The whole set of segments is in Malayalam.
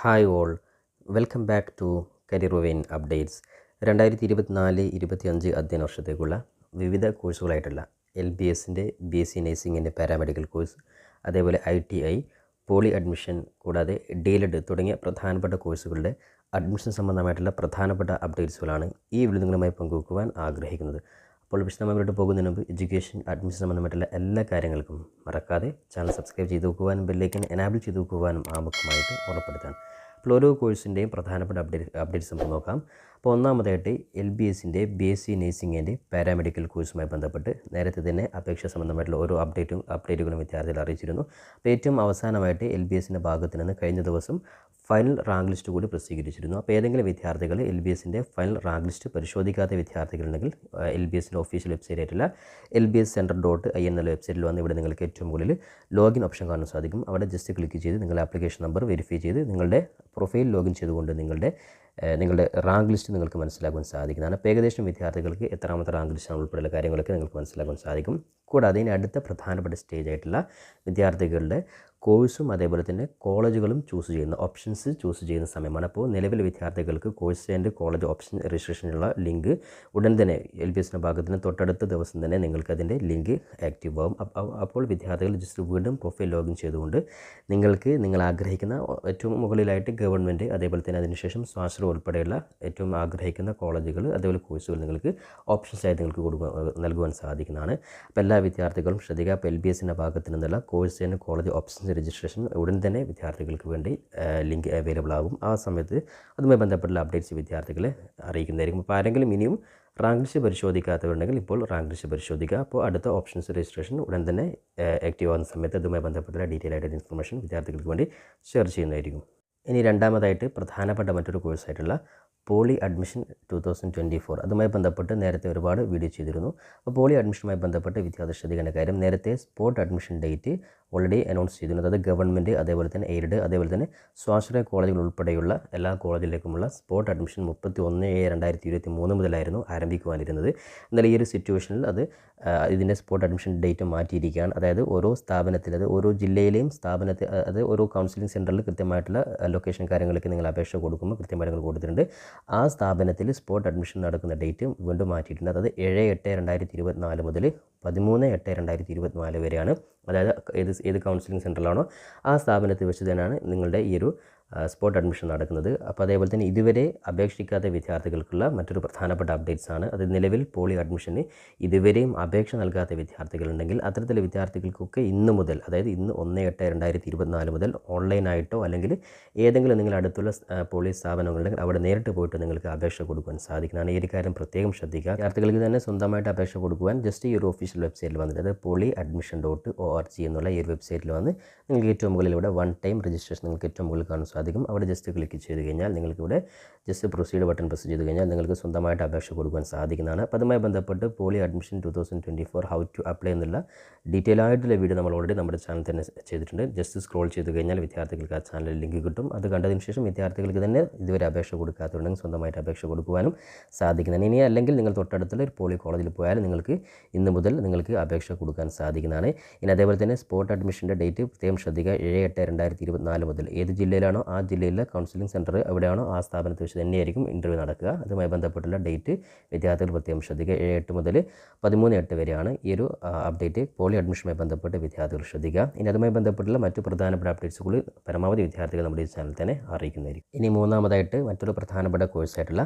Hi all, welcome back to career vein updates. 2024-25 അധ്യയന വർഷത്തേക്കുള്ള വിവിധ കോഴ്സുകളായിട്ടുള്ള LBSൻ്റെ BSc നഴ്സിംഗിൻ്റെ പാരാമെഡിക്കൽ കോഴ്സ്, അതേപോലെ ITI, പോളി അഡ്മിഷൻ, കൂടാതെ DLED തുടങ്ങിയ പ്രധാനപ്പെട്ട കോഴ്സുകളുടെ അഡ്മിഷൻ സംബന്ധമായിട്ടുള്ള പ്രധാനപ്പെട്ട അപ്ഡേറ്റ്സുകളാണ് ഈ വീഡിയോ നിങ്ങളുമായി പങ്കുവെക്കുവാൻ ആഗ്രഹിക്കുന്നത്. അപ്പോൾ വിശദമായിട്ട് പോകുന്നതിന് മുമ്പ് എഡ്യൂക്കേഷൻ അഡ്മിഷൻ സംബന്ധമായിട്ടുള്ള എല്ലാ കാര്യങ്ങൾക്കും മറക്കാതെ ചാനൽ സബ്സ്ക്രൈബ് ചെയ്ത് വെക്കുവാനും ബെല്ലൈക്കൻ എനാബിൾ ചെയ്ത് വെക്കുവാനും ആമുഖമായിട്ട് ഉറപ്പെടുത്താൻ. അപ്പോൾ ഓരോ കോഴ്സിൻ്റെയും പ്രധാനപ്പെട്ട അപ്ഡേറ്റ്സ് നമുക്ക് നോക്കാം. അപ്പോൾ ഒന്നാമതായിട്ട് LBSൻ്റെ BSc നഴ്സിംഗിൻ്റെ പാരാമെഡിക്കൽ കോഴ്സുമായി ബന്ധപ്പെട്ട് നേരത്തെ തന്നെ അപേക്ഷ സംബന്ധമായിട്ടുള്ള ഓരോ അപ്ഡേറ്റുകളും വിദ്യാർത്ഥികൾ അറിയിച്ചിരുന്നു. അപ്പോൾ ഏറ്റവും അവസാനമായിട്ട് LBSൻ്റെ ഭാഗത്ത് നിന്ന് കഴിഞ്ഞ ദിവസം ഫൈനൽ റാങ്ക് ലിസ്റ്റ് കൂടി പ്രസിദ്ധീകരിച്ചിരുന്നു. അപ്പോൾ ഏതെങ്കിലും വിദ്യാർത്ഥികൾ LBSൻ്റെ ഫൈനൽ റാങ്ക് ലിസ്റ്റ് പരിശോധിക്കാത്ത വിദ്യാർത്ഥികളുണ്ടെങ്കിൽ LBSൻ്റെ ഒഫീഷ്യൽ വെബ്സൈറ്റ് ആയിട്ടുള്ള lbscenter.in എന്നുള്ള വെബ്സൈറ്റിൽ വന്ന് ഇവിടെ നിങ്ങൾക്ക് ഏറ്റവും മുകളിൽ ലോഗിൻ ഓപ്ഷൻ കാണാൻ സാധിക്കും. അവിടെ ജസ്റ്റ് ക്ലിക്ക് ചെയ്ത് നിങ്ങളുടെ ആപ്ലിക്കേഷൻ നമ്പർ വെരിഫൈ ചെയ്ത് നിങ്ങളുടെ പ്രൊഫൈൽ ലോഗിൻ ചെയ്തുകൊണ്ട് നിങ്ങളുടെ റാങ്ക് ലിസ്റ്റ് നിങ്ങൾക്ക് മനസ്സിലാക്കാൻ സാധിക്കുന്നതാണ്. അപ്പോൾ ഏകദേശം വിദ്യാർത്ഥികൾക്ക് എത്രാമത്തെ റാങ്ക് ലിസ്റ്റാണ് ഉൾപ്പെടെയുള്ള കാര്യങ്ങളൊക്കെ നിങ്ങൾക്ക് മനസ്സിലാക്കാൻ സാധിക്കും. കൂടാതെ ഇനി അടുത്ത പ്രധാനപ്പെട്ട സ്റ്റേജ് ആയിട്ടുള്ള വിദ്യാർത്ഥികളുടെ കോഴ്സും അതേപോലെ തന്നെ കോളേജുകളും ഓപ്ഷൻസ് ചൂസ് ചെയ്യുന്ന സമയമാണ്. അപ്പോൾ നിലവിലെ വിദ്യാർത്ഥികൾക്ക് കോഴ്സ് ആൻഡ് കോളേജ് ഓപ്ഷൻ രജിസ്ട്രേഷനുള്ള ലിങ്ക് ഉടൻ തന്നെ LBSൻ്റെ ഭാഗത്തിന് തൊട്ടടുത്ത ദിവസം തന്നെ നിങ്ങൾക്ക് അതിൻ്റെ ലിങ്ക് ആക്റ്റീവ് ആകും. അപ്പോൾ വിദ്യാർത്ഥികൾ ജസ്റ്റ് വീണ്ടും പ്രൊഫൈൽ ലോഗിൻ ചെയ്തുകൊണ്ട് നിങ്ങൾ ആഗ്രഹിക്കുന്ന ഏറ്റവും മുകളിലായിട്ട് ഗവൺമെൻറ്, അതേപോലെ തന്നെ അതിനുശേഷം സ്വാശ്രയ ഉൾപ്പെടെയുള്ള ഏറ്റവും ആഗ്രഹിക്കുന്ന കോളേജുകൾ അതേപോലെ കോഴ്സുകൾ നിങ്ങൾക്ക് ഓപ്ഷൻസായിട്ട് നിങ്ങൾക്ക് നൽകുവാൻ സാധിക്കുന്നതാണ്. അപ്പോൾ എല്ലാ വിദ്യാർത്ഥികളും ശ്രദ്ധിക്കുക. അപ്പോൾ LBSൻ്റെ ഭാഗത്ത് നിന്നുള്ള course and college options registration ഉടൻ തന്നെ വിദ്യാർത്ഥികൾക്ക് വേണ്ടി ലിങ്ക് അവൈലബിൾ ആകും. ആ സമയത്ത് അതുമായി ബന്ധപ്പെട്ടുള്ള അപ്ഡേറ്റ്സ് വിദ്യാർത്ഥികളെ അറിയിക്കുന്നതായിരിക്കും. അപ്പോൾ ആരെങ്കിലും ഇനിയും റാങ്ക് ലിസ്റ്റ് പരിശോധിക്കാത്തവരുണ്ടെങ്കിൽ ഇപ്പോൾ റാങ്ക് ലിസ്റ്റ് പരിശോധിക്കുക. അപ്പോൾ അടുത്ത ഓപ്ഷൻസ് രജിസ്ട്രേഷൻ ഉടൻ തന്നെ ആക്റ്റീവ് ആകുന്ന സമയത്ത് അതുമായി ബന്ധപ്പെട്ടുള്ള ഡീറ്റെയിൽ ആയിട്ടുള്ള ഇൻഫർമേഷൻ വിദ്യാർത്ഥികൾക്ക് വേണ്ടി ഷെയർ ചെയ്യുന്നതായിരിക്കും. ഇനി രണ്ടാമതായിട്ട് പ്രധാനപ്പെട്ട മറ്റൊരു കോഴ്സായിട്ടുള്ള പോളി അഡ്മിഷൻ 2024, അതുമായി ബന്ധപ്പെട്ട് നേരത്തെ ഒരുപാട് വീഡിയോ ചെയ്തിരുന്നു. അപ്പോൾ പോളി അഡ്മിഷനുമായി ബന്ധപ്പെട്ട് വിദ്യാർത്ഥി ശ്രദ്ധിക്കേണ്ട കാര്യം, നേരത്തെ spot admission date already announce ചെയ്തിരുന്നു. അത് ഗവൺമെൻറ്, അതേപോലെ തന്നെ എയ്ഡഡ്, അതേപോലെ തന്നെ സ്വാശ്രയ കോളേജുകൾ ഉൾപ്പെടെയുള്ള എല്ലാ കോളേജിലേക്കുമുള്ള സ്പോട്ട് അഡ്മിഷൻ 31/7/2023 മുതലായിരുന്നു ആരംഭിക്കുവാനിരുന്നത്. എന്നാൽ ഈ ഒരു സിറ്റുവേഷനിൽ ഇതിൻ്റെ സ്പോട്ട് അഡ്മിഷൻ ഡേറ്റ് മാറ്റിയിരിക്കുകയാണ്. അതായത് ഓരോ സ്ഥാപനത്തിൽ, ഓരോ ജില്ലയിലെയും സ്ഥാപനത്തിൽ, ഓരോ കൗൺസിലിംഗ് സെൻറ്ററിൽ കൃത്യമായിട്ടുള്ള ലൊക്കേഷൻ കാര്യങ്ങളൊക്കെ നിങ്ങൾ അപേക്ഷ കൊടുക്കുമ്പോൾ കൃത്യമായിട്ട് നിങ്ങൾ കൊടുത്തിട്ടുണ്ട്. ആ സ്ഥാപനത്തിൽ സ്പോട്ട് അഡ്മിഷൻ നടക്കുന്ന ഡേറ്റ് വീണ്ടും മാറ്റിയിട്ടുണ്ട്. അതായത് 7/8/2024 മുതൽ 13/8/2024 വരെയാണ്. അതായത് ഏത് കൗൺസിലിംഗ് സെൻറ്ററിലാണോ ആ സ്ഥാപനത്തിൽ വെച്ച് തന്നെയാണ് നിങ്ങളുടെ ഈ ഒരു സ്പോട്ട് അഡ്മിഷൻ നടക്കുന്നത്. അപ്പോൾ അതേപോലെ തന്നെ ഇതുവരെ അപേക്ഷിക്കാത്ത വിദ്യാർത്ഥികൾക്കുള്ള മറ്റൊരു പ്രധാനപ്പെട്ട അപ്ഡേറ്റ്സ് ആണ്. അത് നിലവിൽ പോളി അഡ്മിഷന് ഇതുവരെയും അപേക്ഷ നൽകാത്ത വിദ്യാർത്ഥികളുണ്ടെങ്കിൽ അത്തരത്തിലുള്ള വിദ്യാർത്ഥികൾക്കൊക്കെ ഇന്ന് മുതൽ, അതായത് ഇന്ന് 1/8/2024 മുതൽ ഓൺലൈനായിട്ടോ അല്ലെങ്കിൽ ഏതെങ്കിലും നിങ്ങളുടെ അടുത്തുള്ള പോളി സ്ഥാപനങ്ങളുണ്ടെങ്കിൽ അവിടെ നേരിട്ട് പോയിട്ട് നിങ്ങൾക്ക് അപേക്ഷ കൊടുക്കുവാൻ സാധിക്കുന്നതാണ്. ഈ ഒരു കാര്യം പ്രത്യേകം ശ്രദ്ധിക്കുക. വിദ്യാർത്ഥികൾക്ക് തന്നെ സ്വന്തമായിട്ട് അപേക്ഷ കൊടുക്കുവാൻ ജസ്റ്റ് ഈ ഒരു ഒഫീഷ്യൽ വെബ്സൈറ്റിൽ വന്നിട്ട്, അതായത് polyadmission.org എന്നുള്ള ഈ ഒരു വെബ്സൈറ്റിൽ വന്ന് നിങ്ങൾക്ക് ഏറ്റവും മുകളിൽ ഇവിടെ വൺ ടൈം രജിസ്ട്രേഷൻ നിങ്ങൾക്ക് ഏറ്റവും മുകളിൽ കാണാൻ സാധിക്കും. അവിടെ ജസ്റ്റ് ക്ലിക്ക് ചെയ്ത് കഴിഞ്ഞാൽ നിങ്ങൾക്കിവിടെ ജസ്റ്റ് പ്രൊസീഡ് ബട്ടൺ പ്രസ് ചെയ്ത് കഴിഞ്ഞാൽ നിങ്ങൾക്ക് സ്വന്തമായിട്ട് അപേക്ഷ കൊടുക്കാൻ സാധിക്കുന്നതാണ്. അപ്പോൾ അതുമായി ബന്ധപ്പെട്ട് poly admission 2024 how to apply എന്നുള്ള ഡീറ്റെയിൽ ആയിട്ടുള്ള വീഡിയോ നമ്മൾ ഓൾറെഡി നമ്മുടെ ചാനൽ തന്നെ ചെയ്തിട്ടുണ്ട്. ജസ്റ്റ് സ്ക്രോൾ ചെയ്ത് കഴിഞ്ഞാൽ വിദ്യാർത്ഥികൾക്ക് ആ ചാനലിൽ ലിങ്ക് കിട്ടും. അത് കണ്ടതിന് ശേഷം വിദ്യാർത്ഥികൾക്ക് തന്നെ ഇതുവരെ അപേക്ഷ കൊടുക്കാത്തതുണ്ടെങ്കിൽ സ്വന്തമായിട്ട് അപേക്ഷ കൊടുക്കുവാനും സാധിക്കുന്നതാണ്. ഇനി അല്ലെങ്കിൽ നിങ്ങൾ തൊട്ടടുത്തുള്ള ഒരു പോളി കോളേജിൽ പോയാൽ നിങ്ങൾക്ക് ഇന്ന് മുതൽ നിങ്ങൾക്ക് അപേക്ഷ കൊടുക്കാൻ സാധിക്കുന്നതാണ്. ഇനി അതേപോലെ തന്നെ സ്പോട്ട് അഡ്മിഷൻ്റെ ഡേറ്റ് പ്രത്യേകം ശ്രദ്ധിക്കുക. 7/8/2024 മുതൽ ഏത് ജില്ലയിലാണോ ആ ജില്ലയിലെ കൗൺസിലിംഗ് സെൻറ്റർ എവിടെയാണോ ആ സ്ഥാപനത്തിൽ വെച്ച് തന്നെയായിരിക്കും ഇൻ്റർവ്യൂ നടക്കുക. അതുമായി ബന്ധപ്പെട്ടുള്ള ഡേറ്റ് വിദ്യാർത്ഥികൾ പ്രത്യേകം ശ്രദ്ധിക്കുക. 7/8 മുതൽ 13/8 വരെയാണ് ഈ ഒരു അപ്ഡേറ്റ് പോളി അഡ്മിഷനുമായി ബന്ധപ്പെട്ട് വിദ്യാർത്ഥികൾ ശ്രദ്ധിക്കുക. ഇനി അതുമായി ബന്ധപ്പെട്ടുള്ള മറ്റു പ്രധാനപ്പെട്ട അപ്ഡേറ്റ്സുകൾ പരമാവധി വിദ്യാർത്ഥികൾ നമ്മുടെ ഈ ചാനൽ തന്നെ അറിയിക്കുന്നതായിരിക്കും. ഇനി മൂന്നാമതായിട്ട് മറ്റൊരു പ്രധാനപ്പെട്ട കോഴ്സായിട്ടുള്ള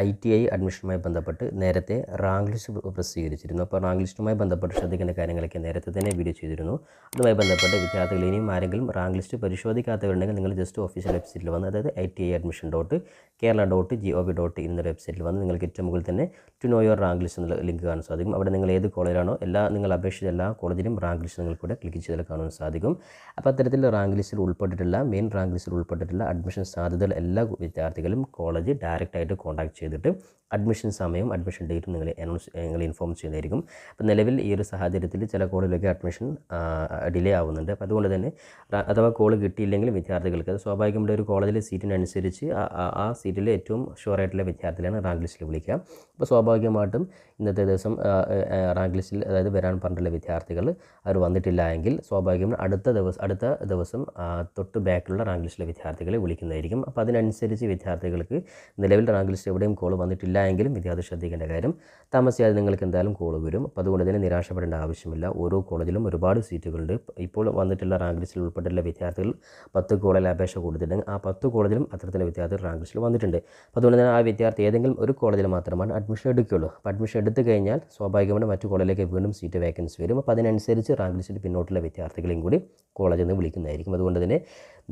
ITI അഡ്മിഷനുമായി ബന്ധപ്പെട്ട് നേരത്തെ റാങ്ക് ലിസ്റ്റ് പ്രസിദ്ധീകരിച്ചിരുന്നു. അപ്പോൾ റാങ്ക് ലിസ്റ്റുമായി ബന്ധപ്പെട്ട് ശ്രദ്ധിക്കേണ്ട കാര്യങ്ങളൊക്കെ നേരത്തെ തന്നെ വീഡിയോ ചെയ്തിരുന്നു. അതുമായി ബന്ധപ്പെട്ട് വിദ്യാർത്ഥികൾ ഇനിയും ആരെങ്കിലും റാങ്ക് ലിസ്റ്റ് പരിശോധിക്കാത്തവരുണ്ടെങ്കിൽ നിങ്ങൾ ജസ്റ്റ് ഒഫീഷ്യൽ വെബ്സൈറ്റിൽ വന്ന്, അതായത് ITIadmission.kerala.gov.in എന്ന വെബ്സൈറ്റിൽ വന്ന് നിങ്ങൾക്ക് ഏറ്റവും മുകളിൽ തന്നെ to know your rank list എന്നുള്ള ലിങ്ക് കാണാൻ സാധിക്കും. അവിടെ നിങ്ങൾ ഏത് കോളേജിലാണോ നിങ്ങൾ അപേക്ഷിച്ച എല്ലാ കോളേജിലും റാങ്ക് ലിസ്റ്റ് നിങ്ങൾക്ക് ഇവിടെ ക്ലിക്ക് ചെയ്താൽ കാണാൻ സാധിക്കും. അപ്പോൾ അത്തരത്തിൽ റാങ്ക് ലിസ്റ്റിൽ ഉൾപ്പെട്ടിട്ടുള്ള മെയിൻ റാങ്ക് ലിസ്റ്റിൽ ഉൾപ്പെട്ടിട്ടുള്ള അഡ്മിഷൻ സാധ്യതകൾ എല്ലാ വിദ്യാർത്ഥികളും കോളേജ് ഡയറക്റ്റായിട്ട് കോൺടാക്ട് ചെയ്തിട്ട് അഡ്മിഷൻ സമയവും അഡ്മിഷൻ ഡേറ്റും നിങ്ങൾ ഇൻഫോം ചെയ്യുന്നതായിരിക്കും. അപ്പോൾ നിലവിൽ ഈ ഒരു സാഹചര്യത്തിൽ ചില കോളേജിലൊക്കെ അഡ്മിഷൻ ഡിലേ ആവുന്നുണ്ട്. അപ്പോൾ അതുകൊണ്ട് തന്നെ അഥവാ കോൾ കിട്ടിയില്ലെങ്കിൽ വിദ്യാർത്ഥികൾക്ക് അത് സ്വാഭാവികമായിട്ട് ഒരു കോളേജിലെ സീറ്റിനനുസരിച്ച് ആ സീറ്റിൽ ഏറ്റവും ഷുവറായിട്ടുള്ള വിദ്യാർത്ഥികളാണ് റാങ്ക് ലിസ്റ്റിൽ വിളിക്കുക. അപ്പോൾ സ്വാഭാവികമായിട്ടും ഇന്നത്തെ ദിവസം റാങ്ക് ലിസ്റ്റിൽ അതായത് വരാൻ പറഞ്ഞിട്ടുള്ള വിദ്യാർത്ഥികൾ അവർ വന്നിട്ടില്ല എങ്കിൽ സ്വാഭാവികമായും അടുത്ത ദിവസം തൊട്ട് ബാക്കിലുള്ള റാങ്ക് ലിസ്റ്റിലെ വിദ്യാർത്ഥികളെ വിളിക്കുന്നതായിരിക്കും. അപ്പോൾ അതിനനുസരിച്ച് വിദ്യാർത്ഥികൾക്ക് നിലവിൽ റാങ്ക് ലിസ്റ്റ് എവിടെയും കോൾ വന്നിട്ടില്ല എങ്കിലും വിദ്യാർത്ഥി ശ്രദ്ധിക്കേണ്ട കാര്യം താമസിയാതെ നിങ്ങൾക്ക് എന്തായാലും കോൾ വരും. അപ്പോൾ അതുകൊണ്ട് തന്നെ നിരാശപ്പെടേണ്ട ആവശ്യമില്ല. ഓരോ കോളേജിലും ഒരുപാട് സീറ്റുകളുണ്ട്. ഇപ്പോൾ വന്നിട്ടുള്ള റാങ്ക് ലിസ്റ്റിൽ ഉൾപ്പെട്ടുള്ള വിദ്യാർത്ഥികൾ 10 കോളേജിൽ അപേക്ഷ കൊടുത്തിട്ടുണ്ടെങ്കിൽ ആ 10 കോളേജിലും അത്തരത്തിലുള്ള വിദ്യാർത്ഥികൾ റാങ്ക് ലിസ്റ്റിൽ വന്നിട്ടുണ്ട്. അപ്പോൾ അതുകൊണ്ട് തന്നെ ആ വിദ്യാർത്ഥി ഏതെങ്കിലും ഒരു കോളേജിൽ മാത്രമാണ് അഡ്മിഷൻ എടുക്കുകയുള്ളൂ. അപ്പോൾ അഡ്മിഷൻ എടുത്തു കഴിഞ്ഞാൽ സ്വാഭാവികമായിട്ട് മറ്റു കോളേജിലേക്ക് വീണ്ടും സീറ്റ് വേക്കൻസി വരും. അപ്പോൾ അതിനനുസരിച്ച് റാങ്ക് ലിസ്റ്റിൽ പിന്നോട്ടുള്ള വിദ്യാർത്ഥികളെയും കൂടി കോളേജിൽ നിന്ന് വിളിക്കുന്നതായിരിക്കും. അതുകൊണ്ട് തന്നെ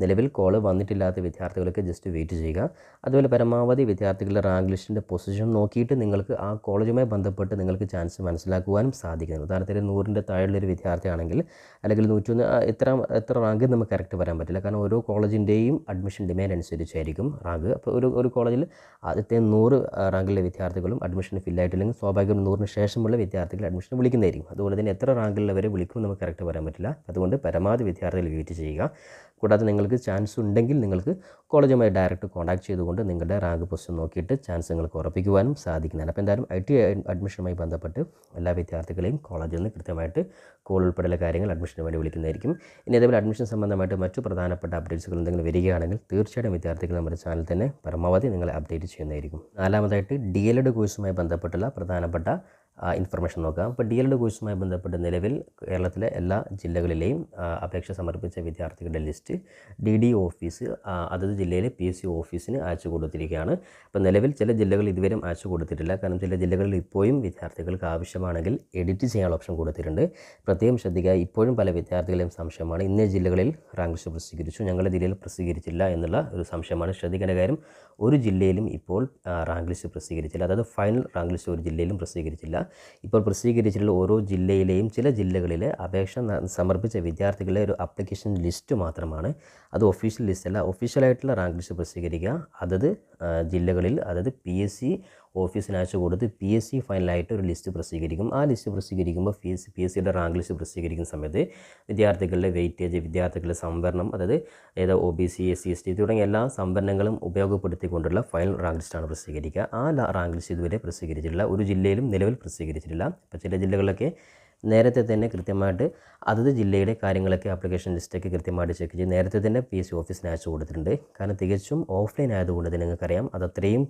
നിലവിൽ കോൾ വന്നിട്ടില്ലാത്ത വിദ്യാർത്ഥികൾക്ക് ജസ്റ്റ് വെയിറ്റ് ചെയ്യുക. അതുപോലെ പരമാവധി വിദ്യാർത്ഥികളുടെ റാങ്ക് ലിസ്റ്റിൻ്റെ പൊസിഷൻ നോക്കിയിട്ട് നിങ്ങൾക്ക് ആ കോളേജുമായി ബന്ധപ്പെട്ട് നിങ്ങൾക്ക് ചാൻസ് മനസ്സിലാക്കുവാനും സാധിക്കുന്നു. ഉദാഹരണത്തിന് 100ൻ്റെ താഴെയുള്ളൊരു വിദ്യാർത്ഥിയാണെങ്കിൽ അല്ലെങ്കിൽ 101 എത്ര റാങ്ക് നമുക്ക് കറക്റ്റ് പറയാൻ പറ്റില്ല. കാരണം ഓരോ കോളേജിൻ്റെയും അഡ്മിഷൻ ഡിമാൻഡ് അനുസരിച്ചായിരിക്കും റാങ്ക്. അപ്പോൾ ഒരു കോളേജിൽ ആദ്യത്തെ 100 റാങ്കിലെ വിദ്യാർത്ഥികളും അഡ്മിഷൻ ഫില്ലായിട്ടില്ലെങ്കിൽ സ്വാഭാവികം 100ന് ശേഷമുള്ള വിദ്യാർത്ഥികൾ അഡ്മിഷൻ വിളിക്കുന്നതായിരിക്കും. അതുകൊണ്ട് തന്നെ എത്ര റാങ്കിലുള്ളവരെ വിളിക്കും നമുക്ക് കറക്റ്റ് പറയാൻ പറ്റില്ല. അതുകൊണ്ട് പരമാവധി വിദ്യാർത്ഥികൾ വെയിറ്റ് ചെയ്യുക. കൂടാതെ നിങ്ങൾക്ക് ചാൻസ് ഉണ്ടെങ്കിൽ നിങ്ങൾക്ക് കോളേജുമായി ഡയറക്റ്റ് കോൺടാക്ട് ചെയ്തുകൊണ്ട് നിങ്ങളുടെ റാങ്ക് പൊസിഷൻ നോക്കിയിട്ട് ചാൻസ് നിങ്ങൾക്ക് ഉറപ്പിക്കുവാനും സാധിക്കുന്നതാണ്. അപ്പോൾ എന്തായാലും IT അഡ്മിഷനുമായി ബന്ധപ്പെട്ട് എല്ലാ വിദ്യാർത്ഥികളെയും കോളേജിൽ നിന്ന് കൃത്യമായിട്ട് കോൾ ഉൾപ്പെടെയുള്ള കാര്യങ്ങൾ അഡ്മിഷന് വേണ്ടി വിളിക്കുന്നതായിരിക്കും. ഇനി അതേപോലെ അഡ്മിഷൻ സംബന്ധമായിട്ട് മറ്റു പ്രധാനപ്പെട്ട അപ്ഡേറ്റ്സുകൾ എന്തെങ്കിലും വരികയാണെങ്കിൽ തീർച്ചയായിട്ടും വിദ്യാർത്ഥികൾ നമ്മുടെ ചാനൽ തന്നെ പരമാവധി നിങ്ങളെ അപ്ഡേറ്റ് ചെയ്യുന്നതായിരിക്കും. നാലാമതായിട്ട് DLED കോഴ്സുമായി ബന്ധപ്പെട്ടുള്ള പ്രധാനപ്പെട്ട ഇൻഫർമേഷൻ നോക്കാം. അപ്പോൾ DLED കോഴ്സുമായി ബന്ധപ്പെട്ട് നിലവിൽ കേരളത്തിലെ എല്ലാ ജില്ലകളിലെയും അപേക്ഷ സമർപ്പിച്ച വിദ്യാർത്ഥികളുടെ ലിസ്റ്റ് DD ഓഫീസ് അതത് ജില്ലയിലെ PSC ഓഫീസിന് അയച്ചു കൊടുത്തിരിക്കുകയാണ്. അപ്പോൾ നിലവിൽ ചില ജില്ലകൾ ഇതുവരെയും അയച്ചു കൊടുത്തിട്ടില്ല. കാരണം ചില ജില്ലകളിൽ ഇപ്പോഴും വിദ്യാർത്ഥികൾക്ക് ആവശ്യമാണെങ്കിൽ എഡിറ്റ് ചെയ്യാനുള്ള ഓപ്ഷൻ കൊടുത്തിട്ടുണ്ട്. പ്രത്യേകം ശ്രദ്ധിക്കുക. ഇപ്പോഴും പല വിദ്യാർത്ഥികളെയും സംശയമാണ് ഇന്ന ജില്ലകളിൽ റാങ്ക് ലിസ്റ്റ് പ്രസിദ്ധീകരിച്ചു, ഞങ്ങളുടെ ജില്ലയിൽ പ്രസിദ്ധീകരിച്ചില്ല എന്നുള്ള ഒരു സംശയമാണ്. ശ്രദ്ധിക്കേണ്ട കാര്യം ഒരു ജില്ലയിലും ഇപ്പോൾ റാങ്ക് ലിസ്റ്റ് പ്രസിദ്ധീകരിച്ചില്ല. അതായത് ഫൈനൽ റാങ്ക് ലിസ്റ്റ് ഒരു ജില്ലയിലും പ്രസിദ്ധീകരിച്ചില്ല. ഇപ്പോൾ പ്രസിദ്ധീകരിച്ചിട്ടുള്ള ഓരോ ജില്ലയിലെയും ചില ജില്ലകളിലെ അപേക്ഷ സമർപ്പിച്ച വിദ്യാർത്ഥികളുടെ ഒരു ആപ്ലിക്കേഷൻ ലിസ്റ്റ് മാത്രമാണ്. അത് ഒഫീഷ്യൽ ലിസ്റ്റ് അല്ല. ഒഫീഷ്യലായിട്ടുള്ള റാങ്ക് ലിസ്റ്റ് പ്രസിദ്ധീകരിക്കുക അതത് ജില്ലകളിൽ അതായത് PSC ഓഫീസിന് അയച്ചു കൊടുത്ത് PSC ഫൈനലായിട്ട് ഒരു ലിസ്റ്റ് പ്രസിദ്ധീകരിക്കും. ആ ലിസ്റ്റ് പ്രസിദ്ധീകരിക്കുമ്പോൾ PSCയുടെ റാങ്ക് ലിസ്റ്റ് പ്രസിദ്ധീകരിക്കുന്ന സമയത്ത് വിദ്യാർത്ഥികളുടെ വെയിറ്റേജ്, വിദ്യാർത്ഥികളുടെ സംവരണം, അതായത് OBC SC ST തുടങ്ങിയ എല്ലാ സംവരണങ്ങളും ഉപയോഗപ്പെടുത്തിക്കൊണ്ടുള്ള ഫൈനൽ റാങ്ക് ലിസ്റ്റാണ് പ്രസിദ്ധീകരിക്കുക. ആ റാങ്ക് ലിസ്റ്റ് ഇതുവരെ പ്രസിദ്ധീകരിച്ചിട്ടില്ല. ഒരു ജില്ലയിലും നിലവിൽ പ്രസിദ്ധീകരിച്ചിട്ടില്ല. അപ്പോൾ ചില ജില്ലകളിലൊക്കെ നേരത്തെ തന്നെ കൃത്യമായിട്ട് അതത് ജില്ലയുടെ കാര്യങ്ങളൊക്കെ ആപ്ലിക്കേഷൻ ലിസ്റ്റൊക്കെ കൃത്യമായിട്ട് ചെക്ക് ചെയ്ത് നേരത്തെ തന്നെ PSC ഓഫീസിന് അയച്ചു കൊടുത്തിട്ടുണ്ട്. കാരണം തികച്ചും ഓഫ്ലൈൻ ആയതുകൊണ്ട് തന്നെ നിങ്ങൾക്കറിയാം അതത്രയും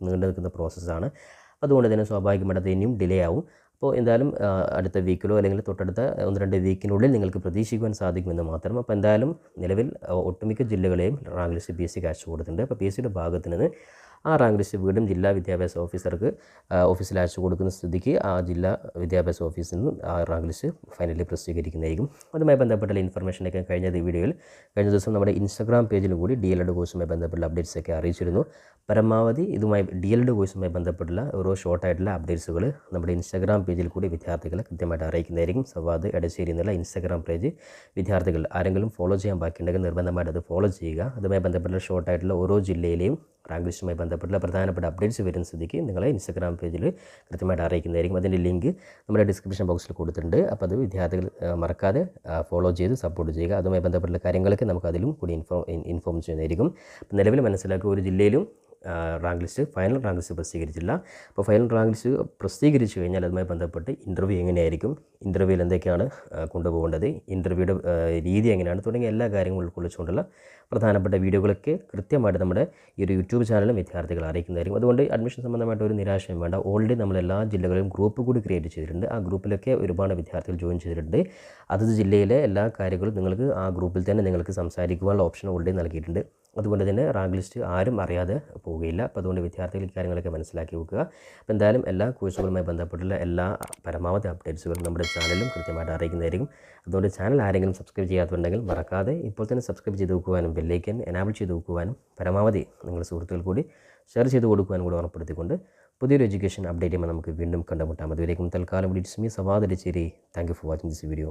നീണ്ടു നിൽക്കുന്ന പ്രോസസ്സാണ്. അതുകൊണ്ട് തന്നെ സ്വാഭാവികമായിട്ട് അത് ഇനിയും ഡിലേ ആവും. അപ്പോൾ എന്തായാലും അടുത്ത വീക്കിലോ അല്ലെങ്കിൽ തൊട്ടടുത്ത 1-2 വീക്കിനുള്ളിൽ നിങ്ങൾക്ക് പ്രതീക്ഷിക്കുവാൻ സാധിക്കുമെന്ന് മാത്രം. അപ്പോൾ എന്തായാലും നിലവിൽ ഒട്ടുമിക്ക ജില്ലകളെയും റാങ്ക് ലിസ്റ്റ് PSCക്ക് അയച്ചു കൊടുത്തിട്ടുണ്ട്. അപ്പോൾ PSCയുടെ ഭാഗത്ത് നിന്ന് ആ റാങ്ക് ലിസ്റ്റ് വീണ്ടും ജില്ലാ വിദ്യാഭ്യാസ ഓഫീസർക്ക് ഓഫീസിൽ അയച്ചു കൊടുക്കുന്ന സ്ഥിതിക്ക് ആ ജില്ലാ വിദ്യാഭ്യാസ ഓഫീസിൽ നിന്ന് ആ റാങ്ക് ലിസ്റ്റ് ഫൈനലി പ്രസിദ്ധീകരിക്കുന്നതായിരിക്കും. അതുമായി ബന്ധപ്പെട്ടുള്ള ഇൻഫർമേഷനൊക്കെ കഴിഞ്ഞ ദിവസം നമ്മുടെ ഇൻസ്റ്റാഗ്രാം പേജിൽ കൂടി DLED കോഴ്സുമായി ബന്ധപ്പെട്ടുള്ള അപ്ഡേറ്റ്സൊക്കെ അറിയിച്ചിരുന്നു. പരമാവധി DLED കോഴ്സുമായി ബന്ധപ്പെട്ടുള്ള ഓരോ ഷോർട്ടായിട്ടുള്ള അപ്ഡേറ്റ്സുകൾ നമ്മുടെ ഇൻസ്റ്റാഗ്രാം പേജിൽ കൂടി വിദ്യാർത്ഥികളെ കൃത്യമായിട്ട് അറിയിക്കുന്നതായിരിക്കും. സവാദ് എടശ്ശേരി എന്നുള്ള ഇൻസ്റ്റാഗ്രാം പേജ് വിദ്യാർത്ഥികൾ ആരെങ്കിലും ഫോളോ ചെയ്യാൻ ബാക്കിയുണ്ടെങ്കിൽ നിർബന്ധമായിട്ട് അത് ഫോളോ ചെയ്യുക. അതുമായി ബന്ധപ്പെട്ടുള്ള ഷോർട്ടായിട്ടുള്ള ഓരോ ജില്ലയിലെയും റാങ്ക് ലിസ്റ്റുമായി ബന്ധപ്പെട്ടുള്ള പ്രധാനപ്പെട്ട അപ്ഡേറ്റ്സ് വരുന്ന സ്ഥിതിക്ക് നിങ്ങളെ ഇൻസ്റ്റാഗ്രാം പേജിൽ കൃത്യമായിട്ട് അറിയിക്കുന്നതായിരിക്കും. അതിൻ്റെ ലിങ്ക് നമ്മുടെ ഡിസ്ക്രിപ്ഷൻ ബോക്സിൽ കൊടുത്തിട്ടുണ്ട്. അപ്പോൾ അത് വിദ്യാർത്ഥികൾ മറക്കാതെ ഫോളോ ചെയ്ത് സപ്പോർട്ട് ചെയ്യുക. അതുമായി ബന്ധപ്പെട്ടുള്ള കാര്യങ്ങളൊക്കെ നമുക്ക് അതിലും കൂടി ഇൻഫോം ചെയ്യുന്നതായിരിക്കും. അപ്പോൾ നിലവിൽ മനസ്സിലാക്കുക ഒരു ജില്ലയിലും ഫൈനൽ റാങ്ക് ലിസ്റ്റ് പ്രസിദ്ധീകരിച്ചില്ല. അപ്പോൾ ഫൈനൽ റാങ്ക് ലിസ്റ്റ് പ്രസിദ്ധീകരിച്ചു കഴിഞ്ഞാൽ അതുമായി ബന്ധപ്പെട്ട് ഇൻ്റർവ്യൂ എങ്ങനെയായിരിക്കും, ഇൻ്റർവ്യൂവിൽ എന്തൊക്കെയാണ് കൊണ്ടുപോകേണ്ടത്, ഇൻ്റർവ്യൂയുടെ രീതി എങ്ങനെയാണ് തുടങ്ങിയ എല്ലാ കാര്യങ്ങളും ഉൾക്കൊള്ളിച്ചുകൊണ്ടുള്ള പ്രധാനപ്പെട്ട വീഡിയോകളൊക്കെ കൃത്യമായിട്ട് നമ്മുടെ ഈ ഒരു യൂട്യൂബ് ചാനലും വിദ്യാർത്ഥികൾ അറിയിക്കുന്നതായിരിക്കും. അതുകൊണ്ട് അഡ്മിഷൻ സംബന്ധമായിട്ട് ഒരു നിരാശയും വേണ്ട. ഓൾറെഡി നമ്മൾ എല്ലാ ജില്ലകളിലും ഗ്രൂപ്പ് കൂടി ക്രിയേറ്റ് ചെയ്തിട്ടുണ്ട്. ആ ഗ്രൂപ്പിലൊക്കെ ഒരുപാട് വിദ്യാർത്ഥികൾ ജോയിൻ ചെയ്തിട്ടുണ്ട്. അതത് ജില്ലയിലെ എല്ലാ കാര്യങ്ങളും നിങ്ങൾക്ക് ആ ഗ്രൂപ്പിൽ തന്നെ നിങ്ങൾക്ക് സംസാരിക്കുവാനുള്ള ഓപ്ഷൻ ഓൾറെഡി നൽകിയിട്ടുണ്ട്. അതുകൊണ്ട് തന്നെ റാങ്ക് ലിസ്റ്റ് ആരും അറിയാതെ പോവുകയില്ല. അപ്പോൾ അതുകൊണ്ട് വിദ്യാർത്ഥികൾ കാര്യങ്ങളൊക്കെ മനസ്സിലാക്കി വെക്കുക. അപ്പോൾ എന്തായാലും എല്ലാ കോഴ്സുകളുമായി ബന്ധപ്പെട്ടുള്ള എല്ലാ പരമാവധി അപ്ഡേറ്റ്സുകളും നമ്മുടെ ചാനലും കൃത്യമായിട്ട് അറിയിക്കുന്നതായിരിക്കും. അതുകൊണ്ട് ചാനൽ ആരെങ്കിലും സബ്സ്ക്രൈബ് ചെയ്യാത്തുണ്ടെങ്കിൽ മറക്കാതെ ഇപ്പോൾ തന്നെ സബ്സ്ക്രൈബ് ചെയ്ത് വെക്കുവാനും ബെല്ലൈക്കൻ എനാബിൾ ചെയ്ത് വെക്കുവാനും പരമാവധി നിങ്ങളുടെ സുഹൃത്തുക്കൾ കൂടി ഷെയർ ചെയ്ത് കൊടുക്കുവാനും കൂടി ഉറപ്പെടുത്തിക്കൊണ്ട് പുതിയൊരു എഡ്യൂക്കേഷൻ അപ്ഡേറ്റ് ചെയ്യുമ്പോൾ നമുക്ക് വീണ്ടും കണ്ടുമുട്ടാം. അതുവരേക്കും തൽക്കാലം it's me Savad Edassery. Thank you for watching this video.